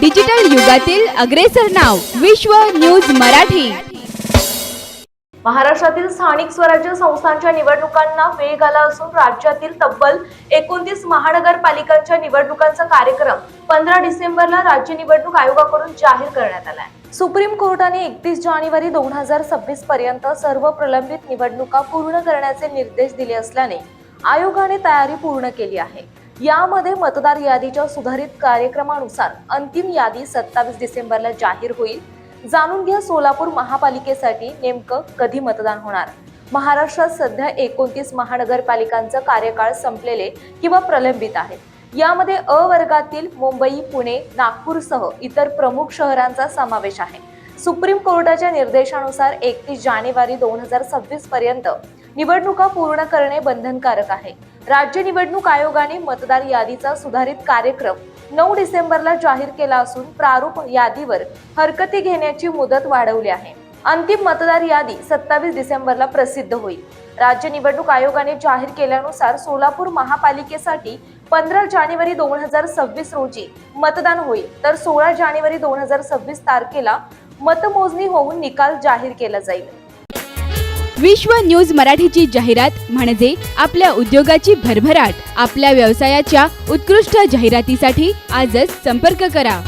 Digital युगातील अग्रेसर नाव विश्व न्यूज मराठी। महाराष्ट्रातील स्थानिक स्वराज्य संस्थांच्या निवडणुकांना वेग आला असून राज्यातील तब्बल 29 महानगरपालिकांच्या निवडणुकांचा कार्यक्रम 15 डिसेंबरला राज्य निवडणूक आयोगाकडून जाहीर करण्यात आला आहे। सुप्रीम कोर्टाने 31 जानेवारी 2026 पर्यंत सर्व प्रलंबित निवडणुका पूर्ण करण्याचे निर्देश दिले असल्याने आयोगाने तयारी पूर्ण केली आहे। यामध्ये मतदार यादीच्या सुधारित कार्यक्रमानुसार अंतिम यादी 27 डिसेंबरला जाहीर होईल। जाणून घ्या सोलापूर महापालिकेसाठी नेमकं कधी मतदान होणार। महाराष्ट्रात सध्या 29 महानगरपालिकांचा कार्यकाळ संपलेले किंवा प्रलंबित आहेत। यामध्ये अ वर्गातील मुंबई, पुणे, नागपूरसह इतर प्रमुख शहरांचा समावेश आहे। सुप्रीम कोर्टाच्या निर्देशानुसार 31 जानेवारी 2026 पर्यंत निवडणुका पूर्ण करणे बंधनकारक आहे। राज्य निवडणूक आयोगाने मतदार यादीचा सुधारित कार्यक्रम 9 डिसेंबरला जाहीर केला असून प्रारूप यादीवर हरकती घेण्याची मुदत वाढवली आहे। अंतिम मतदार यादी 27 डिसेंबरला प्रसिद्ध होईल। राज्य निवडणूक आयोगाने जाहीर केल्यानुसार सोलापूर महापालिकेसाठी 15 जानेवारी 2026 रोजी मतदान होईल, तर 16 जानेवारी 2026 तारखेला मतमोजणी होऊन निकाल जाहीर केला जाईल। विश्व न्यूज मराठीची जाहिरात म्हणजे आपल्या उद्योगाची भरभराट। आपल्या व्यवसायाच्या उत्कृष्ट जाहिरातीसाठी आजच संपर्क करा।